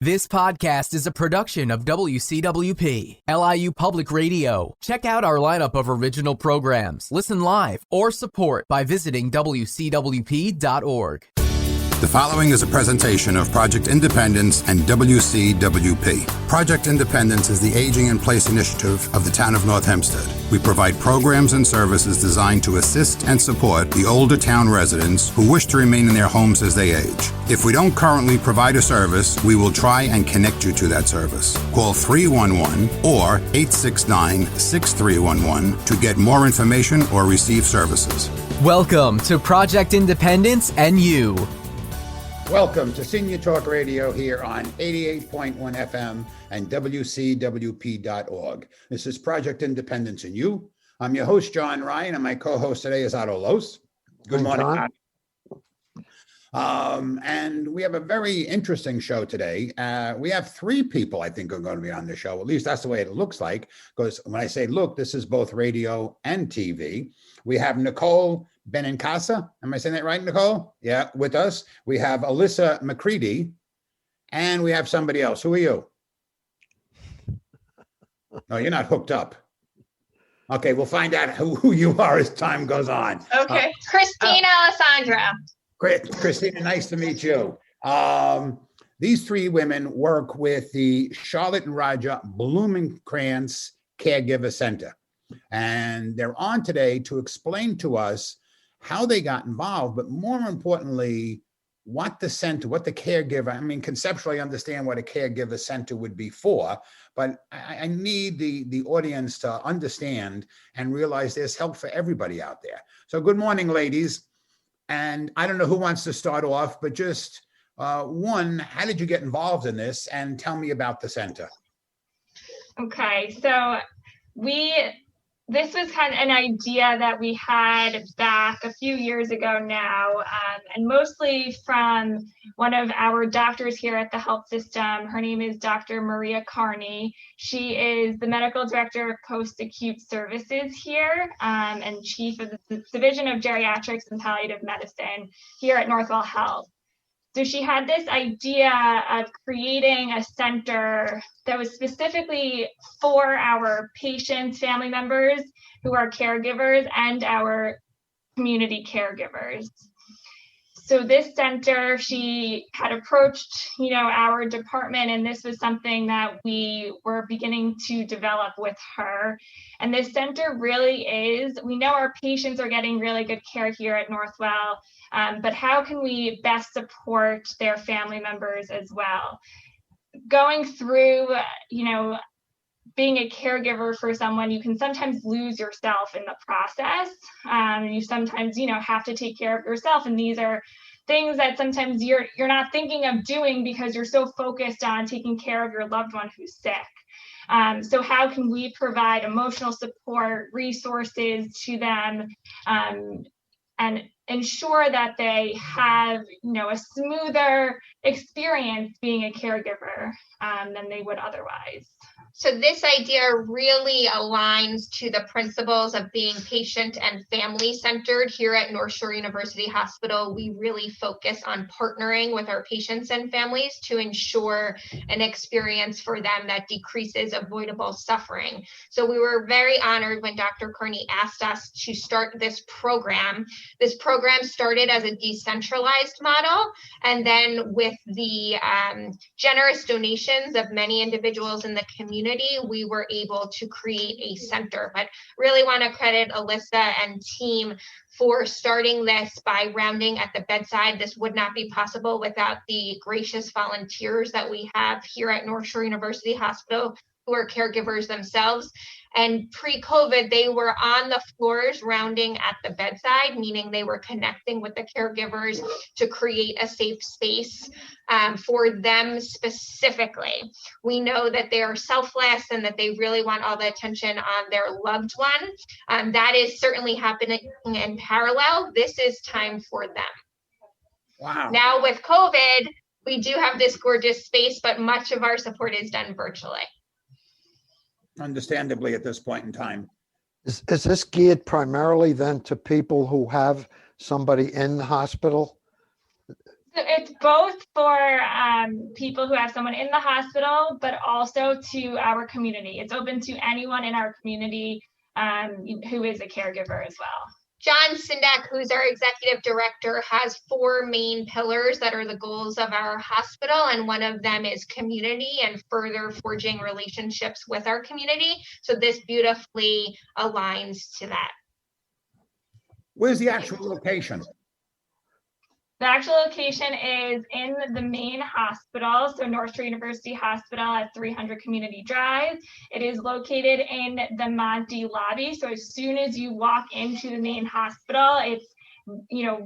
This podcast is a production of WCWP, LIU Public Radio. Check out our lineup of original programs, listen live, or support by visiting WCWP.org. The following is a presentation of Project Independence and WCWP. Project Independence is the Aging in Place initiative of the town of North Hempstead. We provide programs and services designed to assist and support the older town residents who wish to remain in their homes as they age. If we don't currently provide a service, we will try and connect you to that service. Call 311 or 869-6311 to get more information or receive services. Welcome to Project Independence and You. Welcome to Senior Talk Radio here on 88.1 FM and WCWP.org. This is Project Independence and You. I'm your host, John Ryan, and my co-host today is Otto Lohse. Good morning, Otto. And we have a very interesting show today. We have three people I think are going to be on the show. At least that's the way it looks like, because when I say look, this is both radio and TV. We have Nicole Benincasa. Am I saying that right, Nicole? Yeah, with us. We have Alyssa McCready, and we have somebody else. Who are you? No, you're not hooked up. Okay, we'll find out who you are as time goes on. Okay, Christina Alessandro. Great, Christina, nice to meet you. These three women work with the Charlotte and Roger Blumencranz Caregiver Center. And they're on today to explain to us how they got involved, but more importantly, what the center, what the caregiver, I mean, conceptually understand what a caregiver center would be for, but I need the audience to understand and realize there's help for everybody out there. So good morning, ladies. And I don't know who wants to start off, but just one, how did you get involved in this? And tell me about the center. Okay, so this was kind of an idea that we had back a few years ago now, and mostly from one of our doctors here at the health system. Her name is Dr. Maria Carney. She is the medical director of post-acute services here and chief of the Division of Geriatrics and Palliative Medicine here at Northwell Health. So she had this idea of creating a center that was specifically for our patients, family members who are caregivers, and our community caregivers. So this center, she had approached, our department, and this was something that we were beginning to develop with her. And this center really is, we know our patients are getting really good care here at Northwell, but how can we best support their family members as well? Going through, being a caregiver for someone, you can sometimes lose yourself in the process. You sometimes, have to take care of yourself. And these are things that sometimes you're not thinking of doing because you're so focused on taking care of your loved one who's sick. So how can we provide emotional support, resources to them, and ensure that they have, a smoother experience being a caregiver than they would otherwise. So this idea really aligns to the principles of being patient and family centered. Here at North Shore University Hospital, we really focus on partnering with our patients and families to ensure an experience for them that decreases avoidable suffering. So we were very honored when Dr. Carney asked us to start this program. This program started as a decentralized model, and then with the generous donations of many individuals in the community, we were able to create a center. But really want to credit Alyssa and team for starting this by rounding at the bedside. This would not be possible without the gracious volunteers that we have here at North Shore University Hospital, who are caregivers themselves. And pre-COVID, they were on the floors rounding at the bedside, meaning they were connecting with the caregivers to create a safe space for them specifically. We know that they are selfless and that they really want all the attention on their loved one. That is certainly happening in parallel. This is time for them. Wow. Now with COVID, we do have this gorgeous space, but much of our support is done virtually. Understandably at this point in time. Is this geared primarily then to people who have somebody in the hospital? So it's both for people who have someone in the hospital, but also to our community. It's open to anyone in our community who is a caregiver as well. John Sindak, who's our executive director, has 4 main pillars that are the goals of our hospital, and one of them is community and further forging relationships with our community. So this beautifully aligns to that. Where's the actual location? The actual location is in the main hospital, so North Shore University Hospital at 300 Community Drive. It is located in the Monty lobby. So as soon as you walk into the main hospital, it's,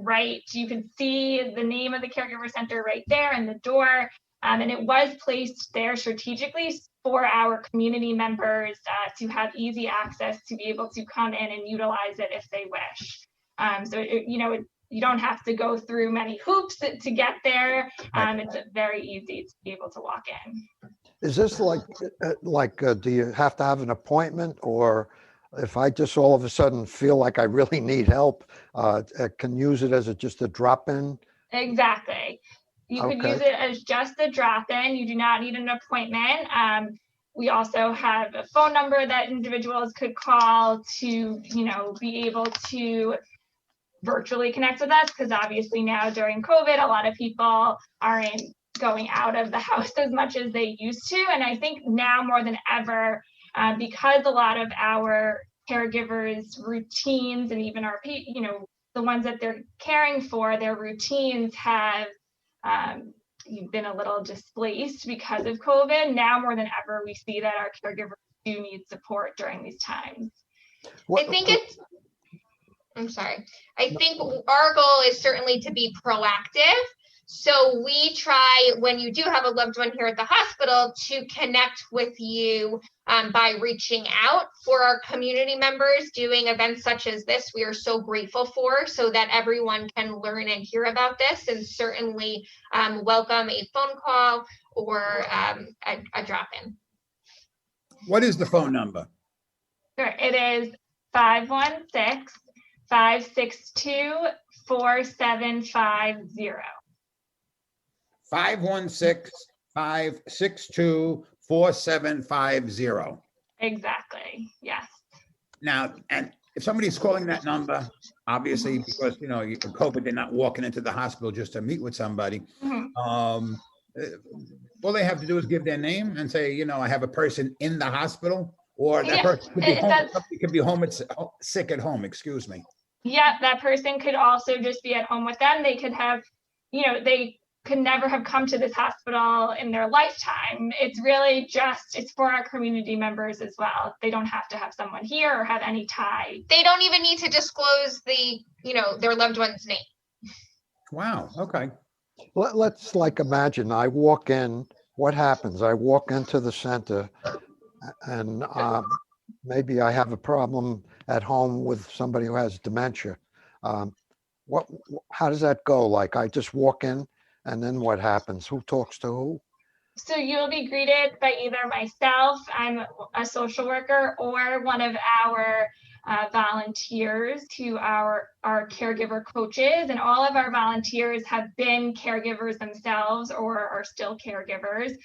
right, you can see the name of the caregiver center right there in the door. And it was placed there strategically for our community members to have easy access to be able to come in and utilize it if they wish. You don't have to go through many hoops to get there. It's very easy to be able to walk in. Is this like, do you have to have an appointment, or if I just all of a sudden feel like I really need help, I can use it as just a drop-in? Exactly. You could use it as just a drop-in. You do not need an appointment. We also have a phone number that individuals could call to, be able to virtually connect with us, because obviously now during COVID, a lot of people aren't going out of the house as much as they used to. And I think now more than ever, because a lot of our caregivers' routines and even our, the ones that they're caring for, their routines have been a little displaced because of COVID. Now more than ever, we see that our caregivers do need support during these times. I think our goal is certainly to be proactive. So we try, when you do have a loved one here at the hospital, to connect with you by reaching out. For our community members, doing events such as this, we are so grateful for, so that everyone can learn and hear about this, and certainly welcome a phone call or a drop-in. What is the phone number? Sure, it is 516-562-4750. 516-562-4750. Exactly. Yes. Now, and if somebody's calling that number, obviously, because, COVID, they're not walking into the hospital just to meet with somebody. All they have to do is give their name and say, I have a person in the hospiil, or that person could be home. Somebody could be home, sick at home, excuse me. Yeah, that person could also just be at home with them. They could have, they could never have come to this hospital in their lifetime. It's really it's for our community members as well. They don't have to have someone here or have any tie. They don't even need to disclose their loved one's name. Wow. Okay. Let's imagine I walk in. What happens? I walk into the center, and maybe I have a problem at home with somebody who has dementia. How does that go? I just walk in, and then what happens? Who talks to who? So you'll be greeted by either myself, I'm a social worker, or one of our volunteers who are our caregiver coaches. And all of our volunteers have been caregivers themselves or are still caregivers.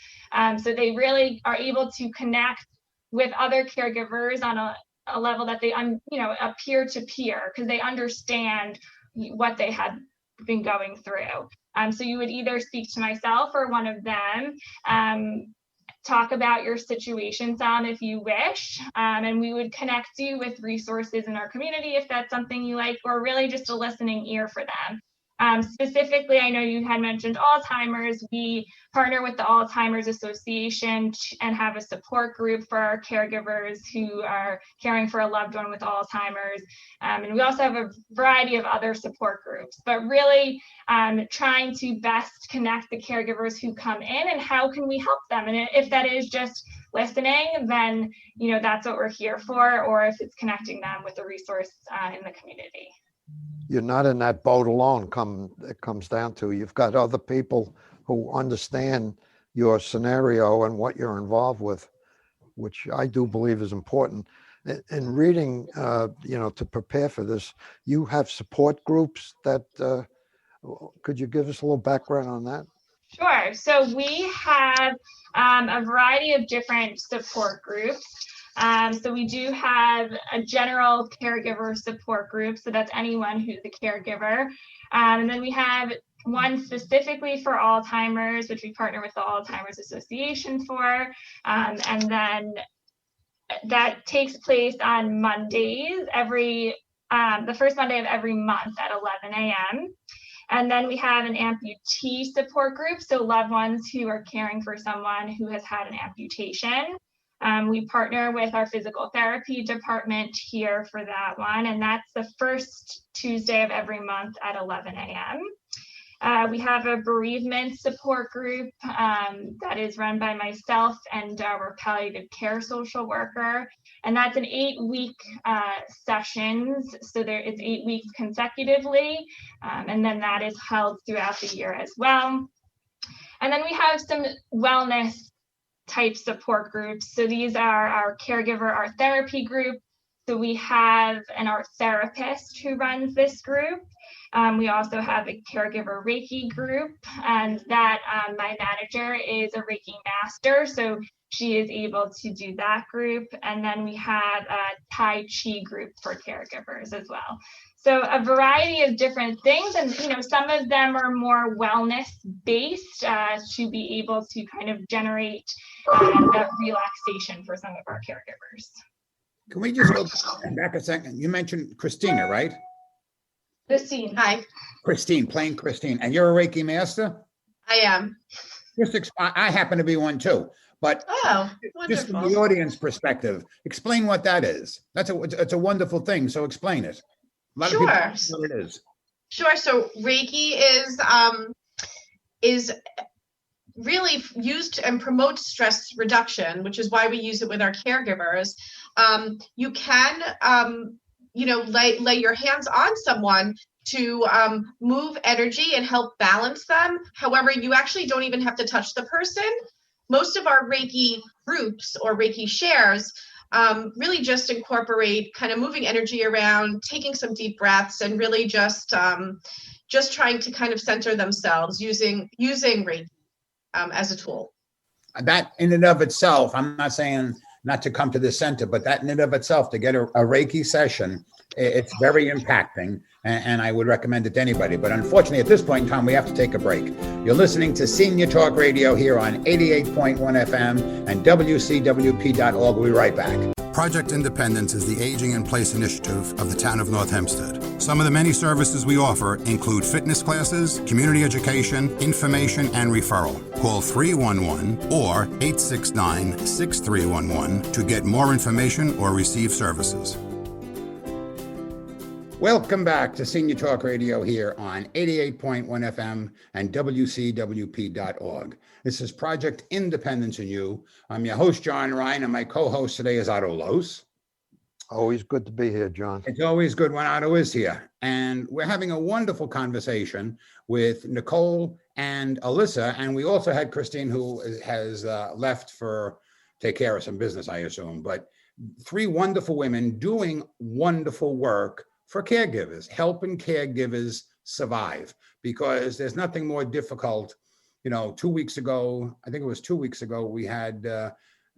So they really are able to connect with other caregivers on a level that they, a peer-to-peer, because they understand what they had been going through. So you would either speak to myself or one of them, talk about your situation some if you wish, and we would connect you with resources in our community if that's something you like, or really just a listening ear for them. Specifically, I know you had mentioned Alzheimer's. We partner with the Alzheimer's Association and have a support group for our caregivers who are caring for a loved one with Alzheimer's. And we also have a variety of other support groups, but really trying to best connect the caregivers who come in and how can we help them. And if that is just listening, then that's what we're here for, or if it's connecting them with a resource in the community. You're not in that boat alone. It comes down to you've got other people who understand your scenario and what you're involved with, which I do believe is important. In reading, to prepare for this, you have support groups that Could you give us a little background on that? Sure. So we have a variety of different support groups. So we do have a general caregiver support group. So that's anyone who's a caregiver. And then we have one specifically for Alzheimer's, which we partner with the Alzheimer's Association for. And then that takes place on Mondays, the first Monday of every month at 11 a.m. And then we have an amputee support group, so loved ones who are caring for someone who has had an amputation. We partner with our physical therapy department here for that one, and that's the first Tuesday of every month at 11 a.m. We have a bereavement support group that is run by myself and our palliative care social worker. And that's an 8-week sessions. So it's 8 weeks consecutively. And then that is held throughout the year as well. And then we have some wellness type support groups. So these are our caregiver, our therapy group. So we have an art therapist who runs this group. We also have a caregiver Reiki group, and that my manager is a Reiki master, so she is able to do that group. And then we have a Tai Chi group for caregivers as well. So a variety of different things, and some of them are more wellness based to be able to kind of generate that relaxation for some of our caregivers. Can we just go back a second? You mentioned Christina, right? Christine, hi. Christine, plain Christine. And you're a Reiki master? I am. I happen to be one too. But just from the audience perspective, explain what that is. It's a wonderful thing. So explain it. A lot of people don't know what it is. Sure. So Reiki is really used and promotes stress reduction, which is why we use it with our caregivers. You can lay your hands on someone to move energy and help balance them. However, you actually don't even have to touch the person. Most of our Reiki groups or Reiki shares really just incorporate kind of moving energy around, taking some deep breaths, and really just trying to kind of center themselves using Reiki as a tool. That in and of itself, I'm not saying not to come to the center, but that in and of itself, to get a Reiki session, it's very impacting, and I would recommend it to anybody. But unfortunately, at this point in time, we have to take a break. You're listening to Senior Talk Radio here on 88.1 FM and WCWP.org. We'll be right back. Project Independence is the aging in place initiative of the town of North Hempstead. Some of the many services we offer include fitness classes, community education, information, and referral. Call 311 or 869-6311 to get more information or receive services. Welcome back to Senior Talk Radio here on 88.1 FM and WCWP.org. This is Project Independence in You. I'm your host, John Ryan, and my co-host today is Otto Lohse. Always good to be here, John. It's always good when Otto is here. And we're having a wonderful conversation with Nicole and Alyssa. And we also had Christine, who has left for take care of some business, I assume. But 3 wonderful women doing wonderful work for caregivers, helping caregivers survive, because there's nothing more difficult. 2 weeks ago, I think it was 2 weeks ago, we had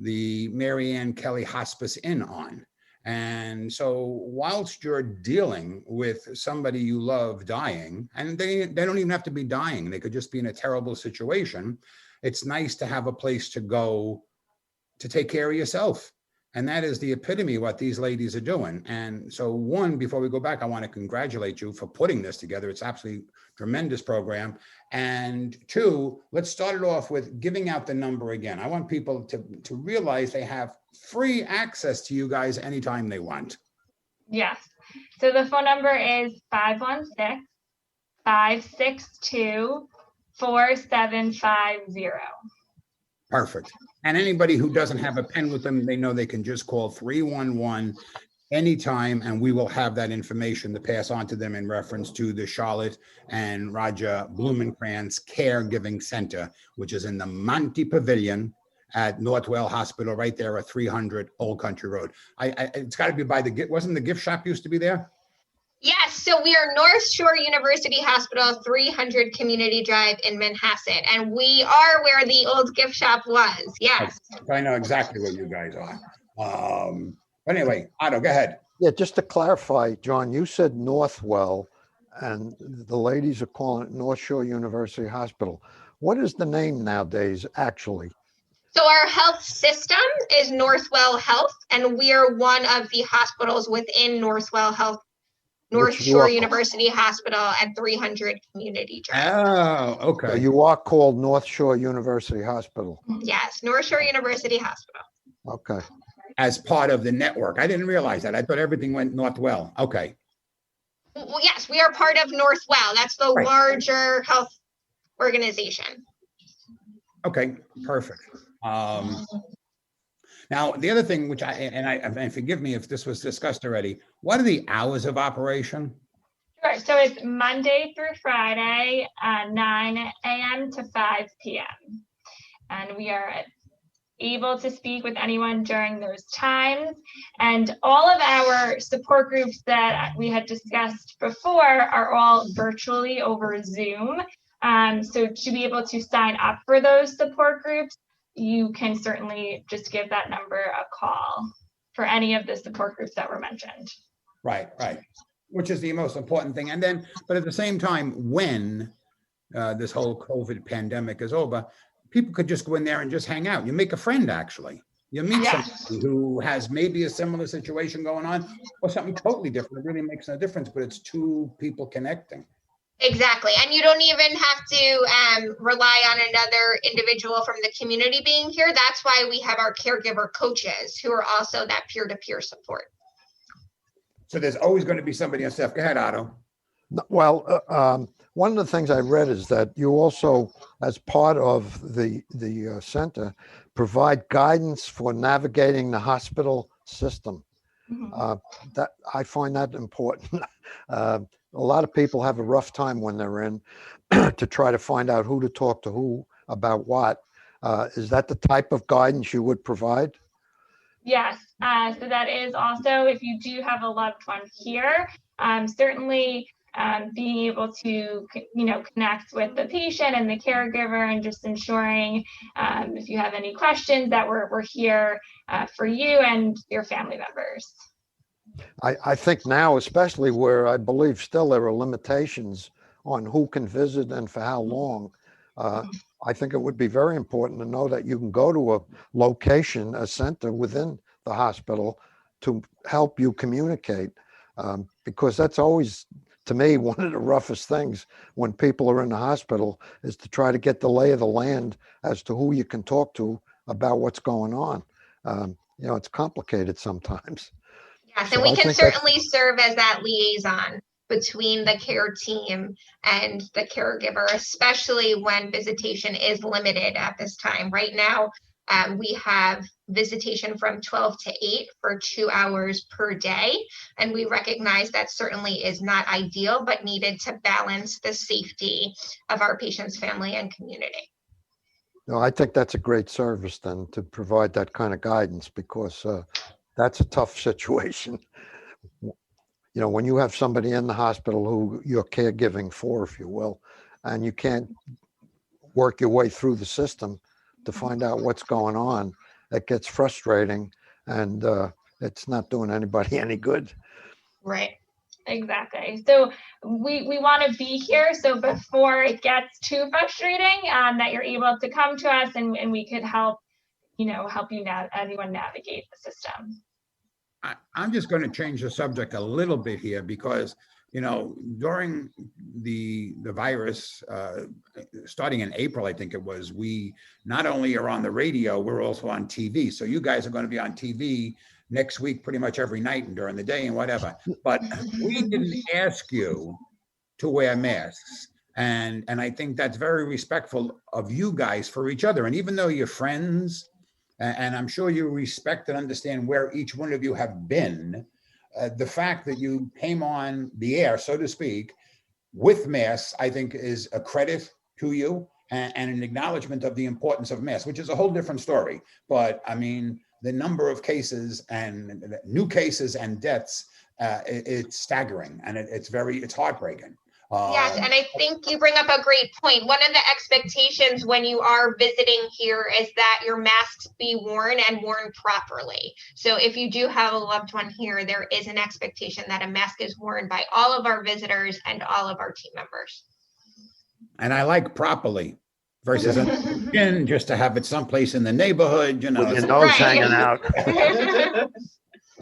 the Mary Ann Kelly Hospice Inn on. And so whilst you're dealing with somebody you love dying, and they don't even have to be dying, they could just be in a terrible situation, it's nice to have a place to go to take care of yourself. And that is the epitome of what these ladies are doing. And so one, before we go back, I want to congratulate you for putting this together. It's absolutely tremendous program. And 2, let's start it off with giving out the number again. I want people to realize they have free access to you guys anytime they want. Yes. So the phone number is 516-562-4750. Perfect. And anybody who doesn't have a pen with them, they know they can just call 311 anytime, and we will have that information to pass on to them in reference to the Charlotte and Roger Blumencranz Caregiving Center, which is in the Monty Pavilion at Northwell Hospital, right there at 300 Old Country Road. It's got to be by wasn't the gift shop used to be there? Yes, so we are North Shore University Hospital, 300 Community Drive in Manhasset, and we are where the old gift shop was. Yes. I know exactly where you guys are. But anyway, Otto, go ahead. Yeah, just to clarify, John, you said Northwell, and the ladies are calling it North Shore University Hospital. What is the name nowadays, actually? So our health system is Northwell Health, and we are one of the hospitals within Northwell Health, North Shore University Hospital at 300 Community Drive. Oh, okay. So you are called North Shore University Hospital. Yes, North Shore University Hospital. Okay. As part of the network. I didn't realize that. I thought everything went Northwell. Okay. Well, yes, we are part of Northwell. That's the Right. larger health organization. Okay, perfect. Now, the other thing, which and forgive me if this was discussed already, what are the hours of operation? Sure. So it's Monday through Friday, 9 a.m. to 5 p.m. And we are able to speak with anyone during those times. And all of our support groups that we had discussed before are all virtually over Zoom. So to be able to sign up for those support groups, you can certainly just give that number a call for any of the support groups that were mentioned. Right, right. Which is the most important thing. And then, but at the same time, when this whole COVID pandemic is over, people could just go in there and just hang out. You make a friend, actually. You meet somebody who has maybe a similar situation going on or something totally different. It really makes no difference, but it's two people connecting. Exactly. And you don't even have to rely on another individual from the community being here. That's why we have our caregiver coaches who are also that peer-to-peer support. So there's always going to be somebody on staff. Go ahead, Otto. Well, one of the things I read is that you also, as part of the center, provide guidance for navigating the hospital system. That I find that important. A lot of people have a rough time when they're in to try to find out who to talk to who about what. Is that the type of guidance you would provide? Yes, so that is also, if you do have a loved one here, certainly being able to, connect with the patient and the caregiver and just ensuring if you have any questions that we're here for you and your family members. I think now, especially where I believe still there are limitations on who can visit and for how long, I think it would be very important to know that you can go to a location, a center within the hospital to help you communicate, because that's always, to me, one of the roughest things when people are in the hospital is to try to get the lay of the land as to who you can talk to about what's going on. It's complicated sometimes. Yes, and we can certainly serve as that liaison between the care team and the caregiver, especially when visitation is limited at this time. Right now, we have visitation from 12 to 8 for 2 hours per day. And we recognize that certainly is not ideal, but needed to balance the safety of our patient's family and community. No, I think that's a great service then to provide that kind of guidance, because that's a tough situation. When you have somebody in the hospital who you're caregiving for, if you will, and you can't work your way through the system to find out what's going on, it gets frustrating, and it's not doing anybody any good. Right. Exactly. So we want to be here. So before it gets too frustrating, that you're able to come to us and we could help everyone navigate the system. I'm just going to change the subject a little bit here because, during the virus, starting in April, I think it was, we not only are on the radio, we're also on TV. So you guys are going to be on TV next week, pretty much every night and during the day and whatever. But we didn't ask you to wear masks. And I think that's very respectful of you guys for each other. And even though you're friends, and I'm sure you respect and understand where each one of you have been, the fact that you came on the air, so to speak, with masks, I think is a credit to you and an acknowledgement of the importance of masks, which is a whole different story. But I mean, the number of cases and new cases and deaths, it's staggering, and it's heartbreaking. Yes, and I think you bring up a great point. One of the expectations when you are visiting here is that your masks be worn and worn properly. So if you do have a loved one here, there is an expectation that a mask is worn by all of our visitors and all of our team members. And I like properly versus just to have it someplace in the neighborhood, you know. With your nose hanging out.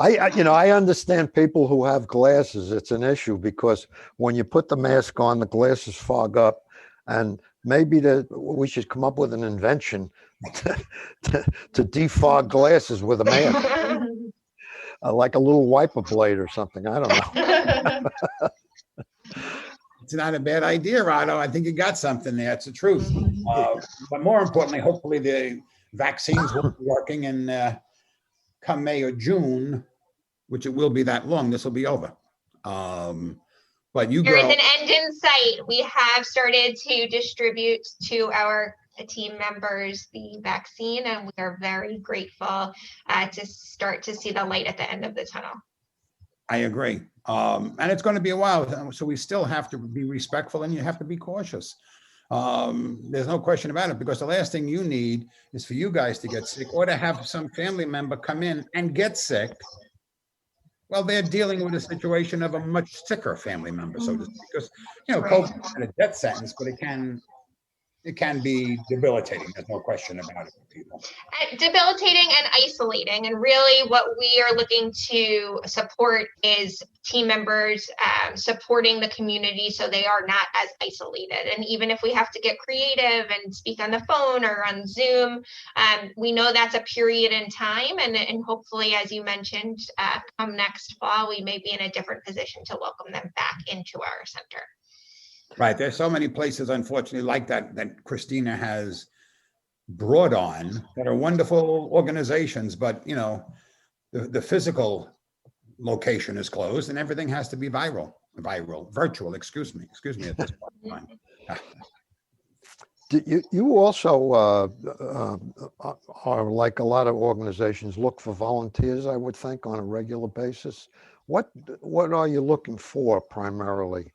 I understand people who have glasses. It's an issue because when you put the mask on, the glasses fog up, and maybe we should come up with an invention to defog glasses with a mask, like a little wiper blade or something. I don't know. It's not a bad idea, Otto. I think you got something there. It's the truth. But more importantly, hopefully the vaccines will be working, and come May or June, which it will be that long, this will be over. But there is an end in sight. We have started to distribute to our team members the vaccine, and we are very grateful to start to see the light at the end of the tunnel. I agree. And it's going to be a while, so we still have to be respectful, and you have to be cautious. There's no question about it, because the last thing you need is for you guys to get sick or to have some family member come in and get sick. Well, they're dealing with a situation of a much sicker family member, so to speak, because, COVID is not a death sentence, but it can be debilitating. There's no question about it for people. Debilitating and isolating. And really what we are looking to support is team members supporting the community so they are not as isolated. And even if we have to get creative and speak on the phone or on Zoom, we know that's a period in time. And hopefully, as you mentioned, come next fall, we may be in a different position to welcome them back into our center. Right. There's so many places, unfortunately, like that Christina has brought on that are wonderful organizations, but, the physical location is closed and everything has to be virtual, excuse me at this point in time. You also are, like a lot of organizations, look for volunteers, I would think, on a regular basis. What are you looking for primarily?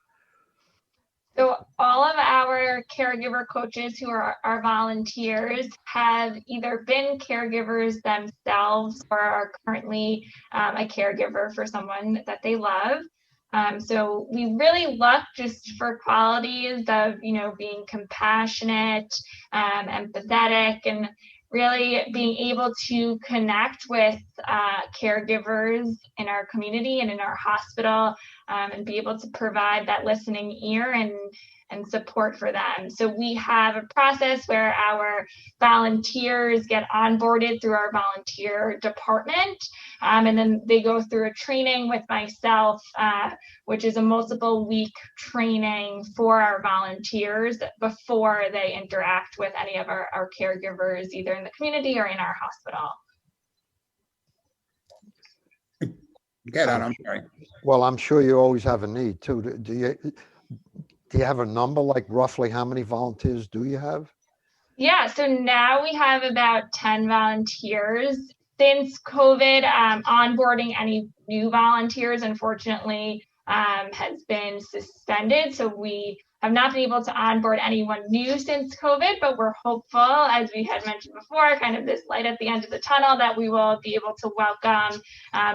So all of our caregiver coaches who are our volunteers have either been caregivers themselves or are currently a caregiver for someone that they love. So we really look just for qualities of, being compassionate, empathetic, and really being able to connect with caregivers in our community and in our hospital, and be able to provide that listening ear and support for them. So we have a process where our volunteers get onboarded through our volunteer department, and then they go through a training with myself, which is a multiple week training for our volunteers before they interact with any of our caregivers, either in the community or in our hospital. Get out, I'm sorry. Well, I'm sure you always have a need too. Do you have a number, like roughly how many volunteers do you have? Yeah, so now we have about 10 volunteers. Since COVID, onboarding any new volunteers, unfortunately, has been suspended. So we have not been able to onboard anyone new since COVID, but we're hopeful, as we had mentioned before, kind of this light at the end of the tunnel, that we will be able to welcome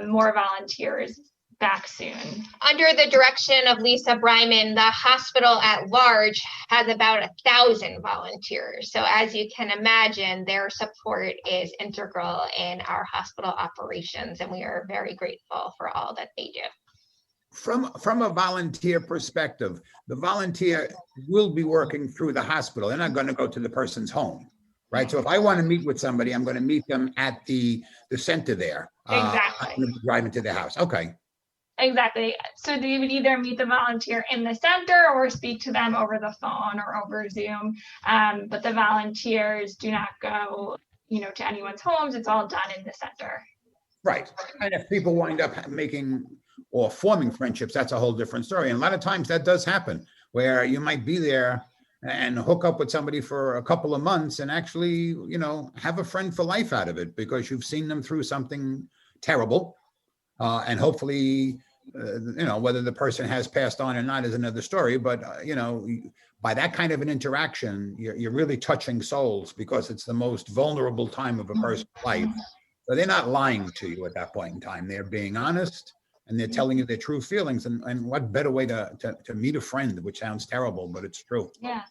more volunteers back soon. Under the direction of Lisa Bryman, the hospital at large has about 1,000 volunteers. So as you can imagine, their support is integral in our hospital operations, and we are very grateful for all that they do. From a volunteer perspective, the volunteer will be working through the hospital. They're not going to go to the person's home, right? So if I want to meet with somebody, I'm going to meet them at the center there. Exactly. I'm going to drive into their house. Okay. Exactly. So they would either meet the volunteer in the center or speak to them over the phone or over Zoom. But the volunteers do not go, to anyone's homes. It's all done in the center. Right. And if people wind up making or forming friendships, that's a whole different story. And a lot of times that does happen, where you might be there and hook up with somebody for a couple of months and actually, have a friend for life out of it because you've seen them through something terrible. And hopefully, whether the person has passed on or not is another story. But, by that kind of an interaction, you're really touching souls because it's the most vulnerable time of a person's life. So they're not lying to you at that point in time. They're being honest and they're telling you their true feelings. And what better way to meet a friend, which sounds terrible, but it's true. Yeah.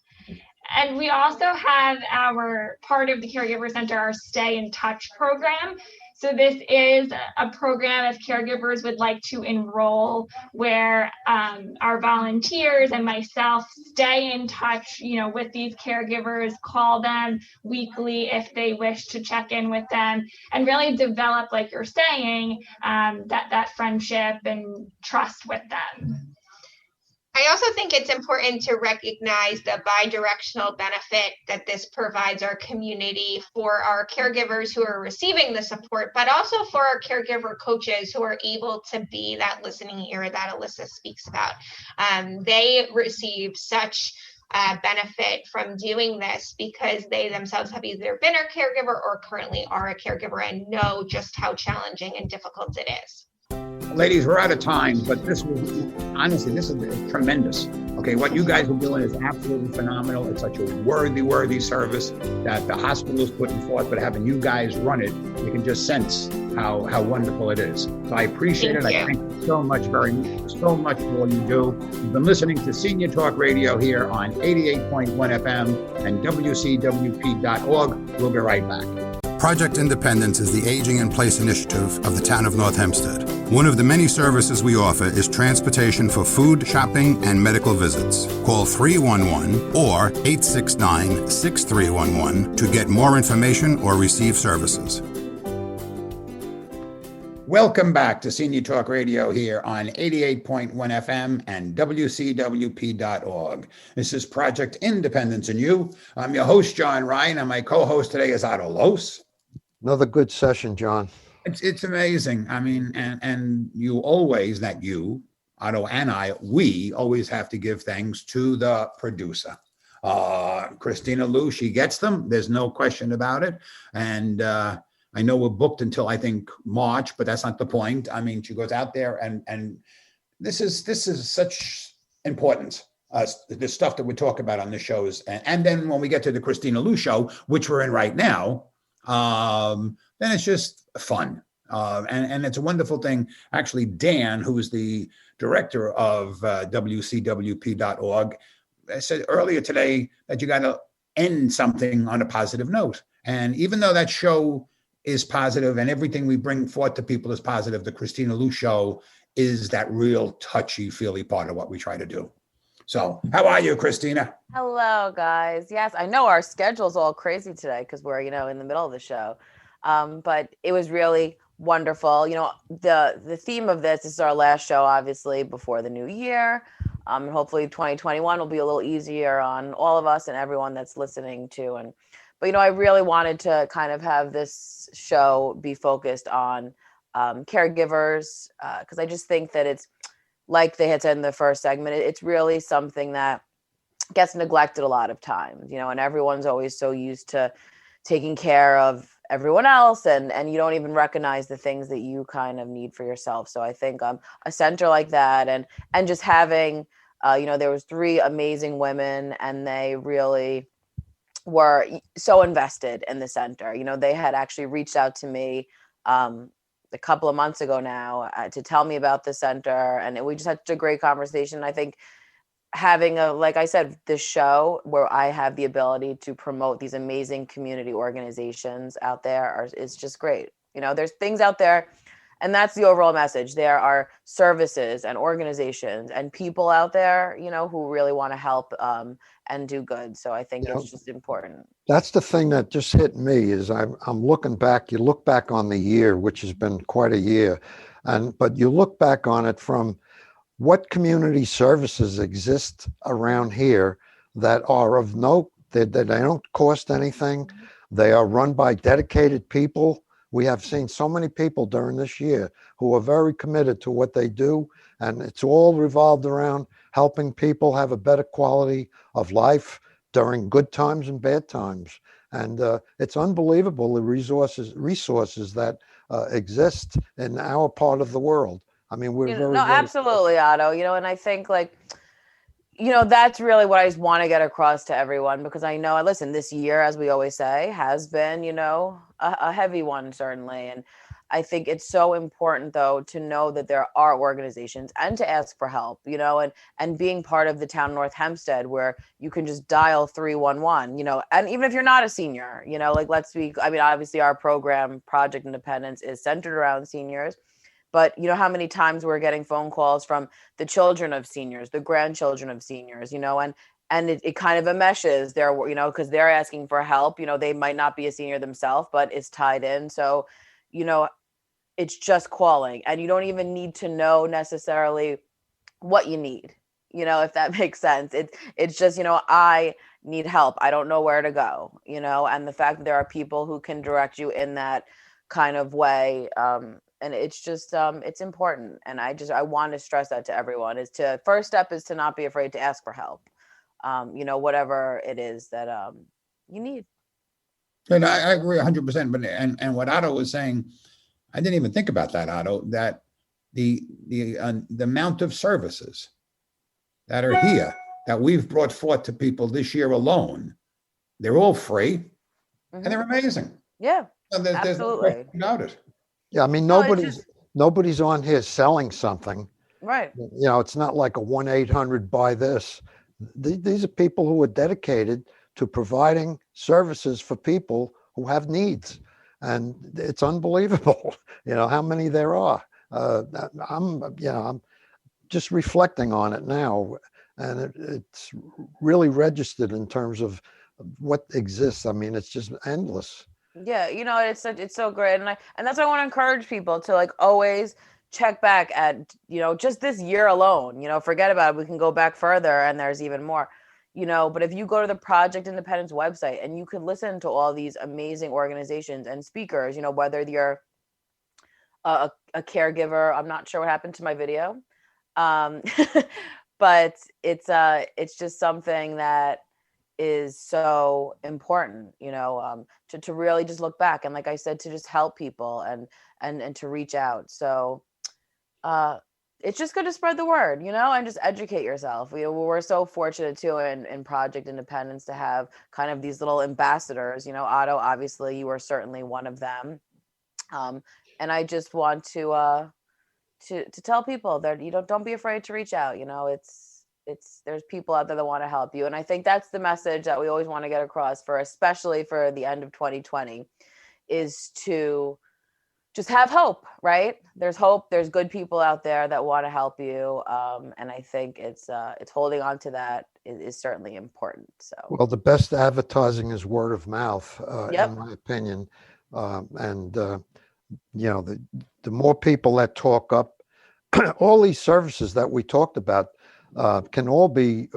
And we also have our part of the Caregiver Center, our Stay in Touch program. So this is a program if caregivers would like to enroll where our volunteers and myself stay in touch, with these caregivers, call them weekly if they wish to check in with them and really develop, like you're saying, that friendship and trust with them. I also think it's important to recognize the bi-directional benefit that this provides our community for our caregivers who are receiving the support, but also for our caregiver coaches who are able to be that listening ear that Alyssa speaks about. They receive such benefit from doing this because they themselves have either been a caregiver or currently are a caregiver and know just how challenging and difficult it is. Ladies, we're out of time, but this is tremendous. Okay, what you guys are doing is absolutely phenomenal. It's such a worthy service that the hospital is putting forth, but having you guys run it, you can just sense how wonderful it is. So I appreciate it. I thank you so much for what you do. You've been listening to Senior Talk Radio here on 88.1 FM and WCWP.org. We'll be right back. Project Independence is the Aging in Place initiative of the town of North Hempstead. One of the many services we offer is transportation for food, shopping, and medical visits. Call 311 or 869-6311 to get more information or receive services. Welcome back to Senior Talk Radio here on 88.1 FM and WCWP.org. This is Project Independence and You. I'm your host, John Ryan, and my co-host today is Otto Lohse. Another good session, John. It's amazing. I mean, and you always, Otto and I, we always have to give thanks to the producer. Christina Lou, she gets them. There's no question about it. And I know we're booked until I think March, but that's not the point. I mean, she goes out there and this is such importance. The stuff that we talk about on the shows. And then when we get to the Christina Lou show, which we're in right now, then it's just fun. And it's a wonderful thing. Actually, Dan, who is the director of WCWP.org, said earlier today that you got to end something on a positive note. And even though that show is positive and everything we bring forth to people is positive, the Christina Lou show is that real touchy-feely part of what we try to do. So how are you, Christina? Hello, guys. Yes, I know our schedule's all crazy today because we're, in the middle of the show. But it was really wonderful. The theme of this is our last show, obviously, before the new year. And hopefully 2021 will be a little easier on all of us and everyone that's listening to. But I really wanted to kind of have this show be focused on caregivers because I just think that it's, like they had said in the first segment, it's really something that gets neglected a lot of times, and everyone's always so used to taking care of everyone else and you don't even recognize the things that you kind of need for yourself. So I think a center like that and just having, there was 3 amazing women and they really were so invested in the center. They had actually reached out to me a couple of months ago now to tell me about the center. And we just had such a great conversation. I think having like I said, this show where I have the ability to promote these amazing community organizations out there is just great. There's things out there and that's the overall message. There are services and organizations and people out there, who really want to help and do good. So I think it's just important. That's the thing that just hit me is I'm looking back. You look back on the year, which has been quite a year, but you look back on it from what community services exist around here that are of note, that they don't cost anything. They are run by dedicated people. We have seen so many people during this year who are very committed to what they do, and it's all revolved around helping people have a better quality of life, during good times and bad times. And it's unbelievable the resources that exist in our part of the world. I mean, we're very, no, absolutely, Otto. And I think that's really what I just want to get across to everyone, because I know, listen, this year, as we always say, has been, a heavy one, certainly. And I think it's so important, though, to know that there are organizations and to ask for help, and being part of the town North Hempstead, where you can just dial 311, and even if you're not a senior, obviously our program, Project Independence, is centered around seniors. But how many times we're getting phone calls from the children of seniors, the grandchildren of seniors, and it kind of enmeshes there, because they're asking for help. They might not be a senior themselves, but it's tied in. So, it's just calling, and you don't even need to know necessarily what you need, if that makes sense. It's just, I need help. I don't know where to go, and the fact that there are people who can direct you in that kind of way. And it's just, it's important. And I want to stress that to everyone, first step is to not be afraid to ask for help, whatever it is that you need. And I agree 100%. But, and what Otto was saying, I didn't even think about that, Otto, that the amount of services that are here that we've brought forth to people this year alone, they're all free, and they're amazing. Yeah, There's absolutely. no question about it. Yeah, I mean, nobody's on here selling something. Right. It's not like a 1-800 buy this. These are people who are dedicated to providing services for people who have needs. And it's unbelievable, how many there are. I'm just reflecting on it now, and it's really registered in terms of what exists. I mean, it's just endless. Yeah, it's so great, and that's why I want to encourage people to always check back at just this year alone. Forget about it. We can go back further, and there's even more. But if you go to the Project Independence website, and you can listen to all these amazing organizations and speakers, whether you're a caregiver. I'm not sure what happened to my video, but it's just something that is so important, to really just look back, and like I said, to just help people and to reach out. So it's just good to spread the word, and just educate yourself. We're so fortunate too in Project Independence to have kind of these little ambassadors. Otto, obviously, you are certainly one of them. And I just want to tell people that don't be afraid to reach out. There's people out there that want to help you, and I think that's the message that we always want to get across, especially for the end of 2020, is to just have hope, right? There's hope. There's good people out there that want to help you. And I think it's holding on to that is certainly important. So, well, the best advertising is word of mouth, Yep. in my opinion. The more people that talk up, all these services that we talked about can all be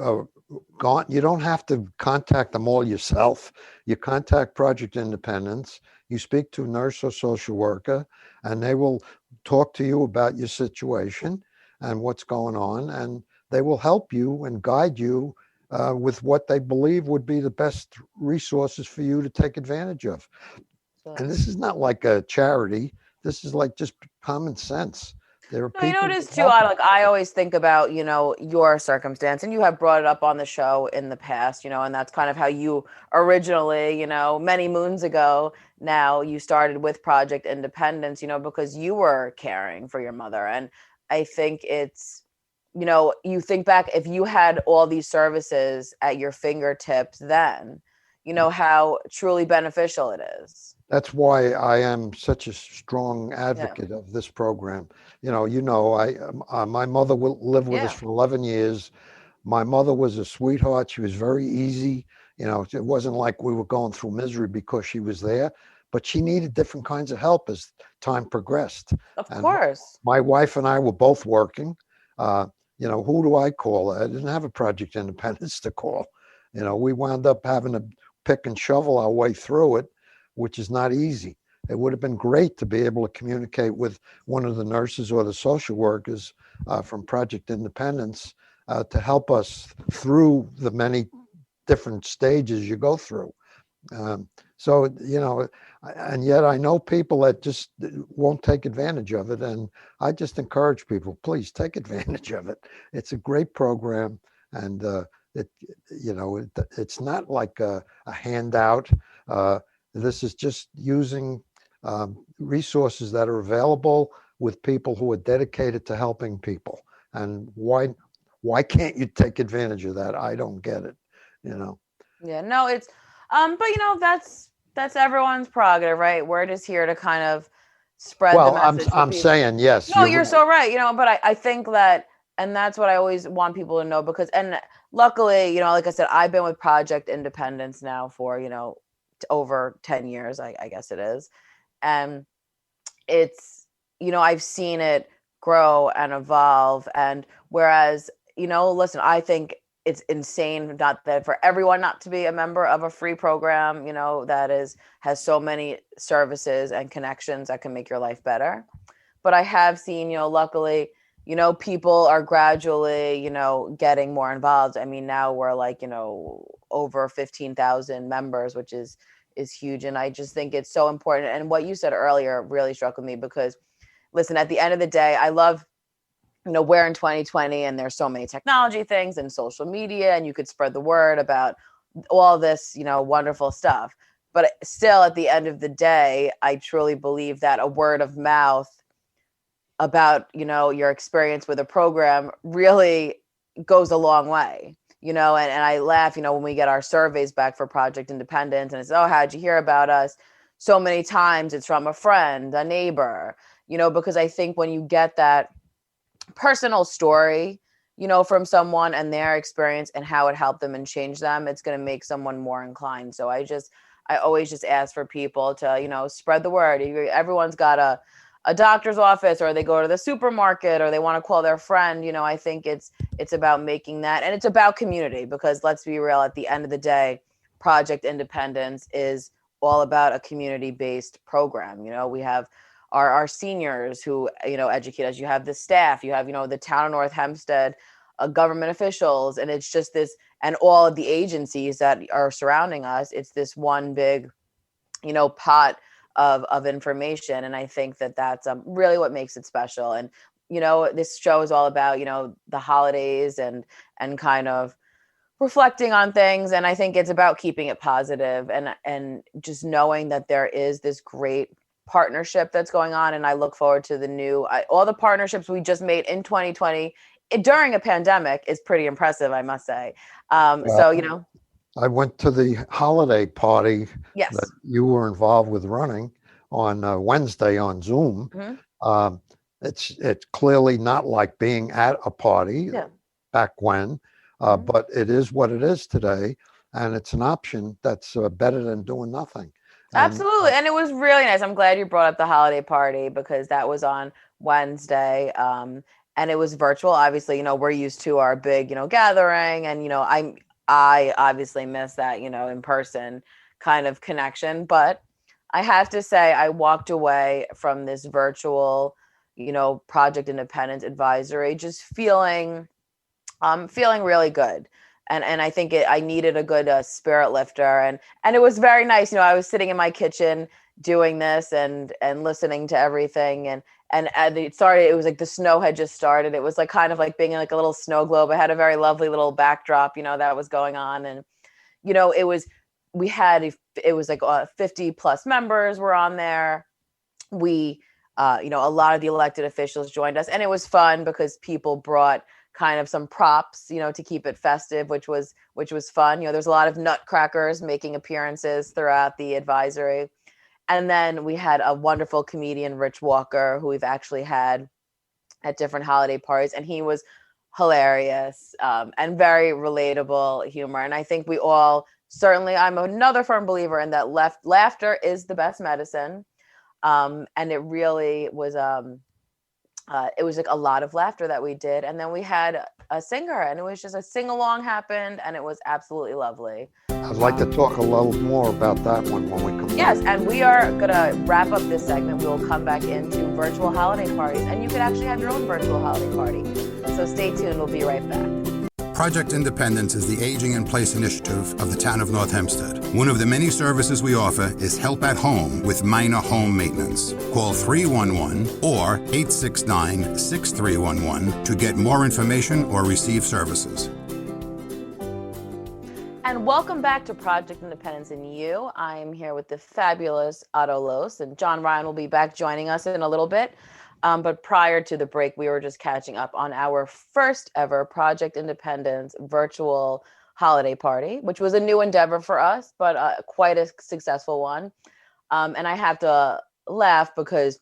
gone. You don't have to contact them all yourself. You contact Project Independence. You speak to a nurse or social worker, and they will talk to you about your situation and what's going on, and they will help you and guide you with what they believe would be the best resources for you to take advantage of. Sure. And this is not like a charity. This is like just common sense. There are people. It is too. I always think about, your circumstance, and you have brought it up on the show in the past, and that's kind of how you originally, many moons ago now, you started with Project Independence, because you were caring for your mother. And I think it's, you think back, if you had all these services at your fingertips then, how truly beneficial it is. That's why I am such a strong advocate of this program. My mother lived with us for 11 years. My mother was a sweetheart. She was very easy. It wasn't like we were going through misery because she was there, but she needed different kinds of help as time progressed. Of course. My wife and I were both working. Who do I call? I didn't have a Project Independence to call. We wound up having to pick and shovel our way through it, which is not easy. It would have been great to be able to communicate with one of the nurses or the social workers from Project Independence to help us through the many different stages you go through. So, and yet I know people that just won't take advantage of it. And I just encourage people, please take advantage of it. It's a great program. And it's not like a handout. This is just using resources that are available with people who are dedicated to helping people. And why can't you take advantage of that? I don't get it, Yeah, no, it's, but that's everyone's prerogative, right? We're just here to kind of spread the message. I'm saying, yes. No, you're so right, but I think that, and that's what I always want people to know, because, and luckily, like I said, I've been with Project Independence now for, over 10 years, I guess it is. And it's, I've seen it grow and evolve. And whereas, listen, I think it's insane not that for everyone not to be a member of a free program, that has so many services and connections that can make your life better. But I have seen, luckily, people are gradually, getting more involved. I mean, now we're like, over 15,000 members, which is huge. And I just think it's so important. And what you said earlier really struck with me, because listen, at the end of the day, I love, we're in 2020 and there's so many technology things and social media, and you could spread the word about all this, wonderful stuff. But still, at the end of the day, I truly believe that a word of mouth about, your experience with a program really goes a long way, and I laugh, when we get our surveys back for Project Independence and it's, oh, how'd you hear about us? So many times it's from a friend, a neighbor, because I think when you get that personal story, from someone and their experience and how it helped them and changed them, it's going to make someone more inclined. So I always just ask for people to, spread the word. Everyone's got a doctor's office, or they go to the supermarket, or they want to call their friend. I think it's about making that, and it's about community, because let's be real, at the end of the day, Project Independence is all about a community-based program. We have our seniors who, educate us. You have the staff, you have, the town of North Hempstead, government officials, and it's just this, and all of the agencies that are surrounding us. It's this one big, pot of information. And I think that that's really what makes it special. And, this show is all about, the holidays and kind of reflecting on things. And I think it's about keeping it positive and just knowing that there is this great partnership that's going on. And I look forward to all the partnerships we just made in 2020 during a pandemic is pretty impressive, I must say. So, I went to the holiday party yes, that you were involved with running on Wednesday on Zoom. Mm-hmm. It's clearly not like being at a party back when, but it is what it is today. And it's an option that's better than doing nothing. Absolutely. And it was really nice. I'm glad you brought up the holiday party, because that was on Wednesday. And it was virtual. Obviously, we're used to our big, gathering. And, I obviously miss that, in person kind of connection. But I have to say, I walked away from this virtual, Project Independence advisory just feeling really good. And I think I needed a good spirit lifter. And it was very nice. I was sitting in my kitchen doing this and listening to everything. And it started, it was like the snow had just started. It was like kind of like being in like a little snow globe. It had a very lovely little backdrop, that was going on. And, it was like 50 plus members were on there. We, a lot of the elected officials joined us, and it was fun because people brought kind of some props, to keep it festive, which was fun. There's a lot of nutcrackers making appearances throughout the advisory. And then we had a wonderful comedian, Rich Walker, who we've actually had at different holiday parties. And he was hilarious and very relatable humor. And I think we all, certainly, I'm another firm believer in that laughter is the best medicine. And it really was, it was like a lot of laughter that we did. And then we had a singer, and it was just a sing-along happened, and it was absolutely lovely. I'd like to talk a little more about that one when we come back. Yes, and we are going to wrap up this segment. We will come back into virtual holiday parties, and you could actually have your own virtual holiday party. So stay tuned. We'll be right back. Project Independence is the Aging in Place initiative of the town of North Hempstead. One of the many services we offer is help at home with minor home maintenance. Call 311 or 869-6311 to get more information or receive services. And welcome back to Project Independence and You. I am here with the fabulous Otto Lohse, and John Ryan will be back joining us in a little bit. But prior to the break, we were just catching up on our first ever Project Independence virtual holiday party, which was a new endeavor for us, but quite a successful one. And I have to laugh because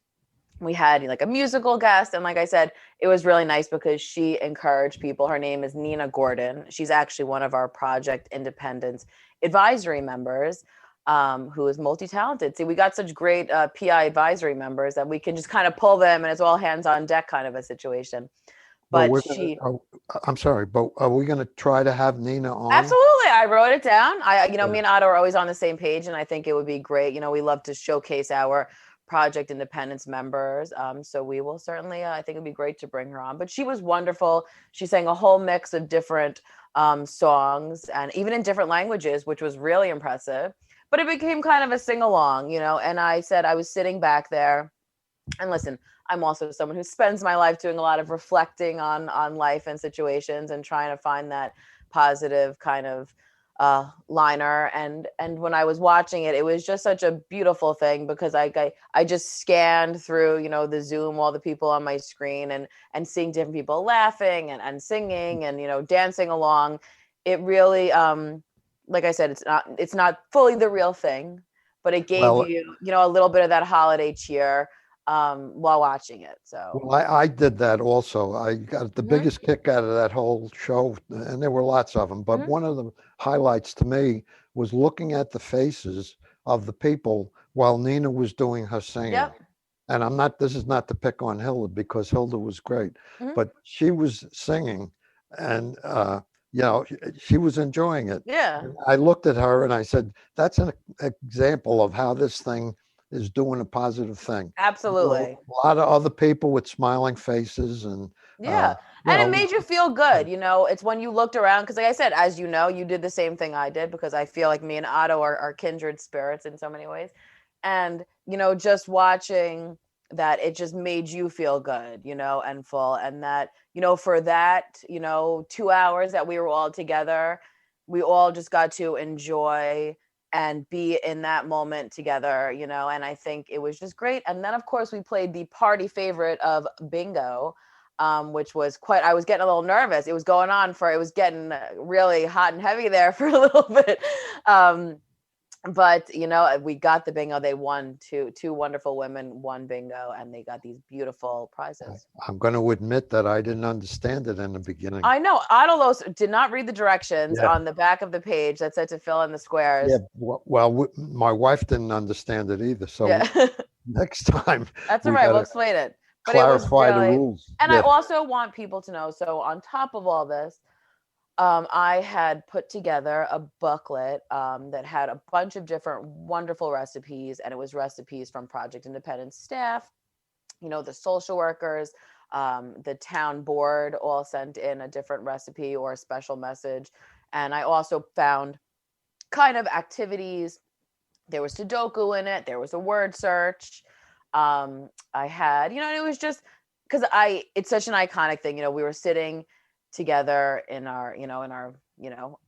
we had like a musical guest. And like I said, it was really nice because she encouraged people. Her name is Nina Gordon. She's actually one of our Project Independence advisory members, who is multi-talented. See, we got such great PI advisory members that we can just kind of pull them and it's all hands on deck kind of a situation. But I'm sorry, but are we going to try to have Nina on? Absolutely. I wrote it down. Me and Otto are always on the same page, and I think it would be great. We love to showcase our Project Independence members. So we will certainly, I think it'd be great to bring her on. But she was wonderful. She sang a whole mix of different songs, and even in different languages, which was really impressive. But it became kind of a sing-along, and I said I was sitting back there. And listen, I'm also someone who spends my life doing a lot of reflecting on life and situations and trying to find that positive kind of liner. And when I was watching it, it was just such a beautiful thing because I just scanned through, the Zoom, all the people on my screen and seeing different people laughing and singing and, dancing along. It really, like I said, it's not fully the real thing, but it gave you, a little bit of that holiday cheer while watching it. So I did that also. I got the biggest kick out of that whole show, and there were lots of them. But one of the highlights to me was looking at the faces of the people while Nina was doing her singing. Yep. And this is not to pick on Hilda because Hilda was great, but she was singing and, she was enjoying it. Yeah. And I looked at her and I said, that's an example of how this thing is doing a positive thing. Absolutely. A lot of other people with smiling faces and and it made you feel good. It's when you looked around, because like I said, as you know, you did the same thing I did because I feel like me and Otto are kindred spirits in so many ways. And, just watching that, it just made you feel good, and full. And that, for that, 2 hours that we were all together, we all just got to enjoy and be in that moment together, and I think it was just great. And then of course we played the party favorite of bingo, which was I was getting a little nervous. It was getting really hot and heavy there for a little bit. But we got the bingo. They won. Two wonderful women won bingo, and they got these beautiful prizes. I'm going to admit that I didn't understand it in the beginning. I know. Otto Lohse did not read the directions on the back of the page that said to fill in the squares. Yeah. Well, my wife didn't understand it either. So next time. That's all right. We'll explain it. But clarify the rules. And I also want people to know. So on top of all this, I had put together a booklet that had a bunch of different wonderful recipes, and it was recipes from Project Independence staff, the social workers, the town board all sent in a different recipe or a special message. And I also found kind of activities. There was Sudoku in it. There was a word search. I had, it was just because it's such an iconic thing. We were sitting together in our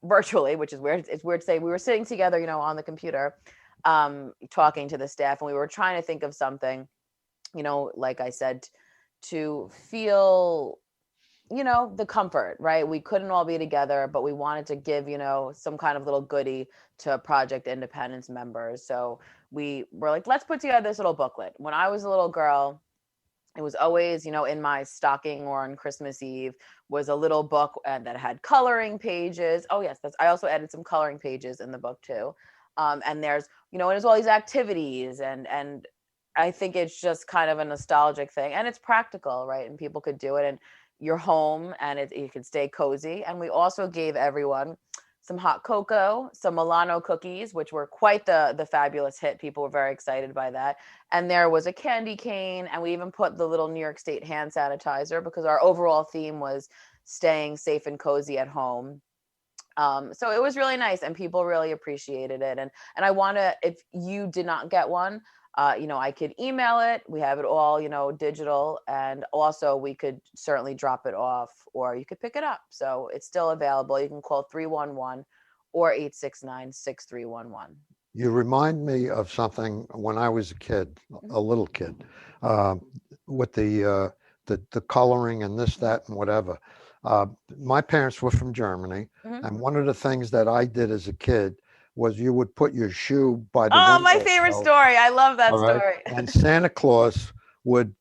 virtually, which is weird. It's weird to say we were sitting together, on the computer, talking to the staff, and we were trying to think of something, like I said, to feel, the comfort, right? We couldn't all be together, but we wanted to give, some kind of little goodie to Project Independence members. So we were like, let's put together this little booklet. When I was a little girl, it was always, in my stocking or on Christmas Eve was a little book that had coloring pages. Oh yes, I also added some coloring pages in the book too. And there's, there's all these activities and I think it's just kind of a nostalgic thing and it's practical, right? And people could do it and you're home and you could stay cozy. And we also gave everyone some hot cocoa, some Milano cookies, which were quite the fabulous hit. People were very excited by that. And there was a candy cane, and we even put the little New York State hand sanitizer because our overall theme was staying safe and cozy at home. So it was really nice, and people really appreciated it. And I want to, if you did not get one, I could email it. We have it all, digital, and also we could certainly drop it off, or you could pick it up. So it's still available. You can call 311 or 869-6311. You remind me of something when I was a kid, a little kid, with the coloring and this, that, and whatever. My parents were from Germany, and one of the things that I did as a kid was you would put your shoe by the window. My favorite story. I love that story. And Santa Claus would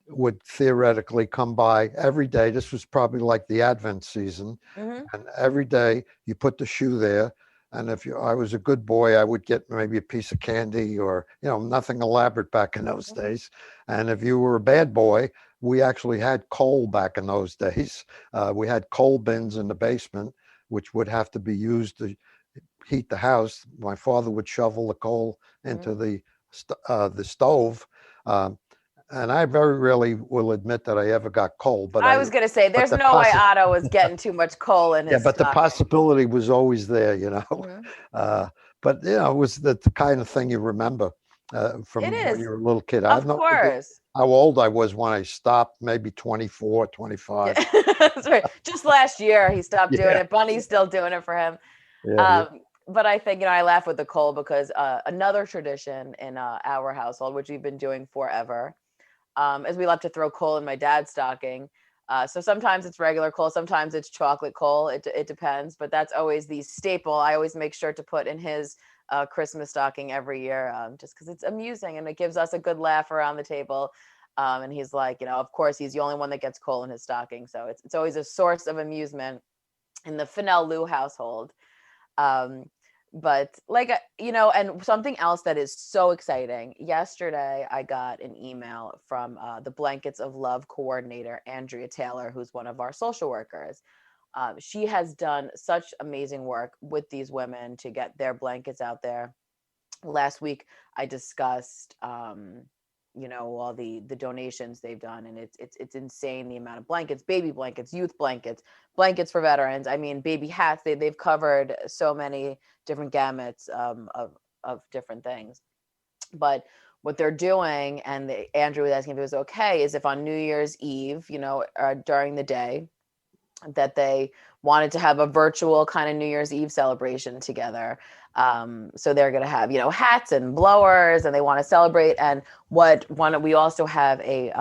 theoretically come by every day. This was probably like the Advent season, and every day you put the shoe there. And if I was a good boy, I would get maybe a piece of candy, or nothing elaborate back in those days. And if you were a bad boy, we actually had coal back in those days. We had coal bins in the basement, which would have to be used to heat the house. My father would shovel the coal into the stove. And I very rarely will admit that I ever got coal. But I was going to say, there's no way Otto was getting too much coal in his Yeah, but the stocking. possibility was always there, But, it was the kind of thing you remember from when you were a little kid. I Of course. How old I was when I stopped, maybe 24, 25. That's right. Just last year, he stopped doing it. Bunny's still doing it for him. But I think, I laugh with the coal because another tradition in our household, which we've been doing forever, is we love to throw coal in my dad's stocking. So sometimes it's regular coal, sometimes it's chocolate coal. It depends, but that's always the staple. I always make sure to put in his Christmas stocking every year, just because it's amusing and it gives us a good laugh around the table. And he's like, of course, he's the only one that gets coal in his stocking. So it's always a source of amusement in the Fennell Lou household. But and something else that is so exciting. Yesterday, I got an email from the Blankets of Love coordinator, Andrea Taylor, who's one of our social workers. She has done such amazing work with these women to get their blankets out there. Last week, I discussed, all the donations they've done, and it's insane the amount of blankets, baby blankets, youth blankets, blankets for veterans. I mean, baby hats. They've covered so many different gamuts of different things. But what they're doing, and Andrew was asking if it was okay, is if on New Year's Eve, during the day, that they wanted to have a virtual kind of New Year's Eve celebration together. So they're going to have, hats and blowers, and they want to celebrate. And we also have a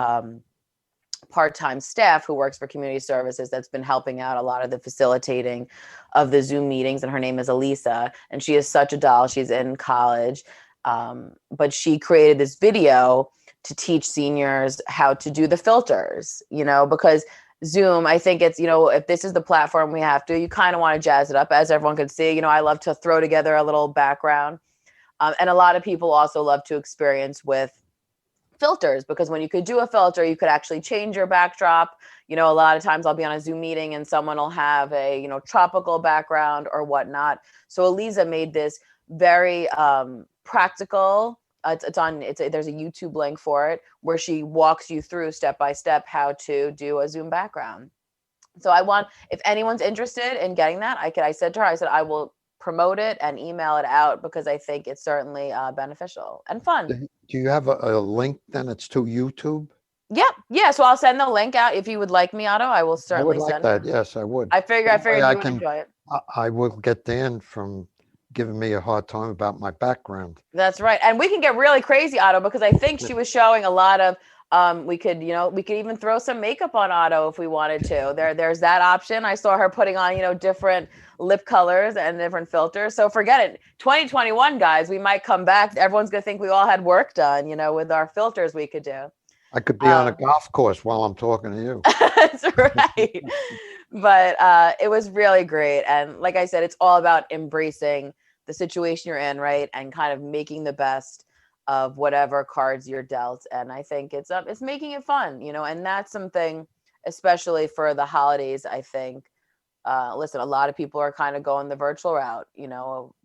part-time staff who works for community services that's been helping out a lot of the facilitating of the Zoom meetings. And her name is Alyssa, and she is such a doll. She's in college. But she created this video to teach seniors how to do the filters, because Zoom, I think it's, if this is the platform we have to, you kind of want to jazz it up, as everyone can see. I love to throw together a little background. And a lot of people also love to experience with filters, because when you could do a filter, you could actually change your backdrop. A lot of times I'll be on a Zoom meeting and someone will have a, tropical background or whatnot. So Alyssa made this very practical. There's a YouTube link for it where she walks you through step by step how to do a Zoom background. So if anyone's interested in getting that, I said to her, I will promote it and email it out, because I think it's certainly beneficial and fun. Do you have a link then? It's to YouTube? Yeah. So I'll send the link out if you would like me, Otto. I will certainly send that. Yes, I would. I figured you would enjoy it. I will get Dan from giving me a hard time about my background. That's right. And we can get really crazy, Otto, because I think she was showing a lot of, we could even throw some makeup on Otto if we wanted to. There's that option. I saw her putting on, different lip colors and different filters. So forget it. 2021, guys, we might come back. Everyone's going to think we all had work done, with our filters we could do. I could be on a golf course while I'm talking to you. That's right. But it was really great. And like I said, it's all about embracing the situation you're in, right? And kind of making the best of whatever cards you're dealt. And I think it's making it fun, and that's something, especially for the holidays, I think. Listen, a lot of people are kind of going the virtual route,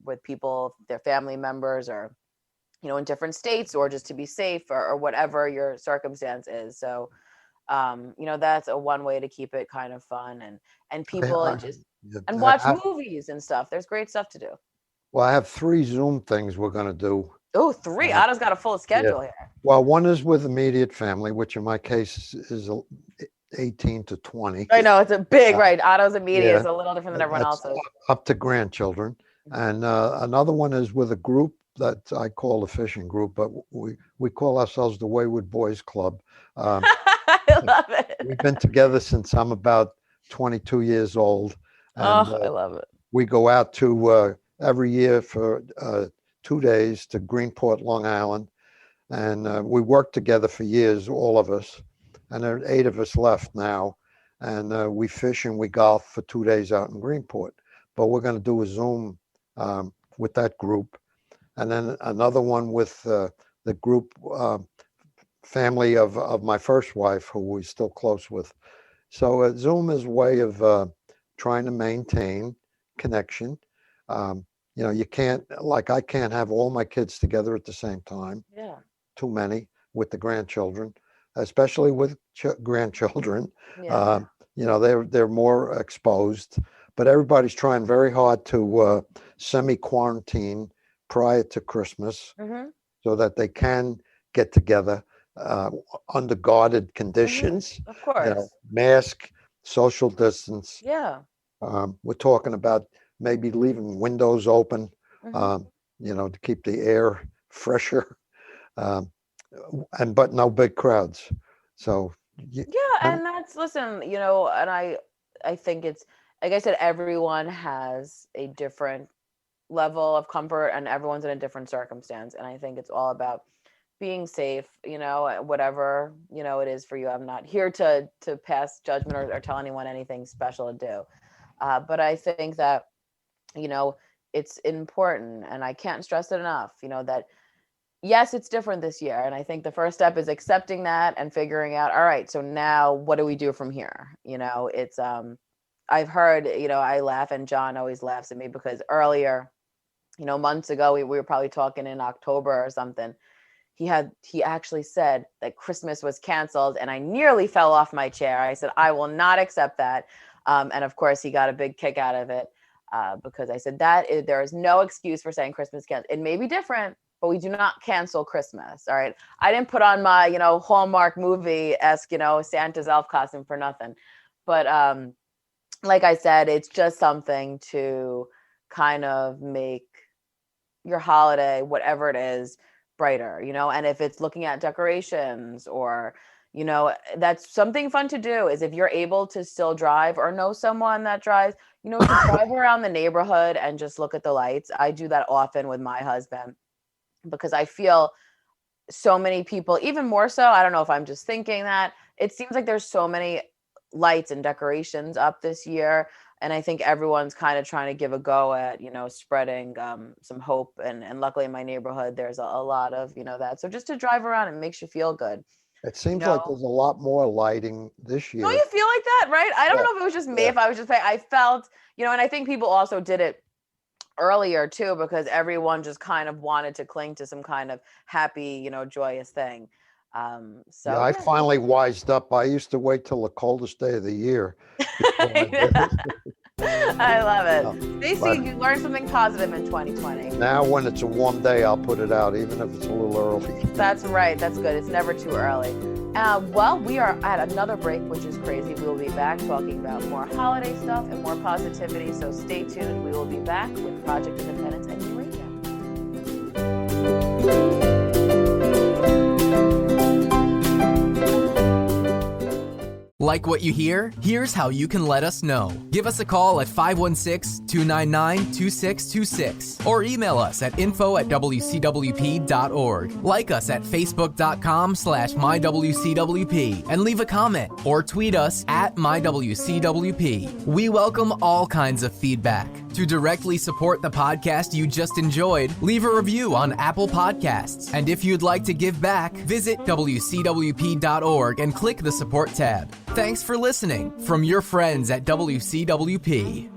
with people, their family members, or, in different states, or just to be safe, or whatever your circumstance is. So That's a one way to keep it kind of fun and people and I- watch I- movies and stuff. There's great stuff to do. Well, I have 3 Zoom things we're going to do. Oh, 3. Otto's got a full schedule here. Well, one is with immediate family, which in my case is 18 to 20. I know it's a big, right? Otto's immediate yeah. is a little different than everyone That's else's. up to grandchildren. And another one is with a group that I call the fishing group, but we call ourselves the Wayward Boys Club. I love it. We've been together since I'm about 22 years old. And, I love it. we go out to every year for 2 days to Greenport, Long Island. And we worked together for years, all of us. And there are 8 of us left now. And we fish and we golf for 2 days out in Greenport. But we're going to do a Zoom with that group. And then another one with the group family of my first wife, who we're still close with. So Zoom is a way of trying to maintain connection. You can't, like I can't have all my kids together at the same time. Yeah. Too many with the grandchildren, especially with grandchildren. Yeah. They're more exposed, but everybody's trying very hard to semi-quarantine prior to Christmas so that they can get together under guarded conditions. Of course. Mask, social distance. Yeah. We're talking about maybe leaving windows open, to keep the air fresher, but no big crowds. So and listen, and I think it's, like I said, everyone has a different level of comfort and everyone's in a different circumstance. And I think it's all about being safe, whatever, it is for you. I'm not here to pass judgment or tell anyone anything special to do. But I think that, it's important, and I can't stress it enough, that yes, it's different this year. And I think the first step is accepting that and figuring out, all right, so now what do we do from here? It's, I've heard, I laugh, and John always laughs at me because earlier, months ago, we were probably talking in October or something. He actually said that Christmas was canceled, and I nearly fell off my chair. I said, I will not accept that. And of course he got a big kick out of it because I said there is no excuse for saying Christmas canceled. It may be different, but we do not cancel Christmas. All right. I didn't put on my, Hallmark movie-esque, Santa's elf costume for nothing. But like I said, it's just something to kind of make your holiday, whatever it is, brighter, and if it's looking at decorations or, that's something fun to do is if you're able to still drive or know someone that drives, to drive around the neighborhood and just look at the lights. I do that often with my husband because I feel so many people, even more so, I don't know if I'm just thinking that, it seems like there's so many lights and decorations up this year. And I think everyone's kind of trying to give a go at, spreading some hope. And luckily in my neighborhood, there's a lot of, that. So just to drive around, it makes you feel good. It seems like there's a lot more lighting this year. Don't you feel like that, right? I don't know if it was just me, if I was just paying. I felt, and I think people also did it earlier too, because everyone just kind of wanted to cling to some kind of happy, joyous thing. I finally wised up. I used to wait till the coldest day of the year. I love it. Stacey, you learned something positive in 2020. Now when it's a warm day, I'll put it out, even if it's a little early. That's right. That's good. It's never too early. Well, we are at another break, which is crazy. We will be back talking about more holiday stuff and more positivity. So stay tuned. We will be back with Project Independence and New Radio. Like what you hear? Here's how you can let us know. Give us a call at 516-299-2626 or email us at info@wcwp.org. Like us at facebook.com/mywcwp and leave a comment or tweet us at mywcwp. We welcome all kinds of feedback. To directly support the podcast you just enjoyed, leave a review on Apple Podcasts. And if you'd like to give back, visit wcwp.org and click the support tab. Thanks for listening from your friends at WCWP.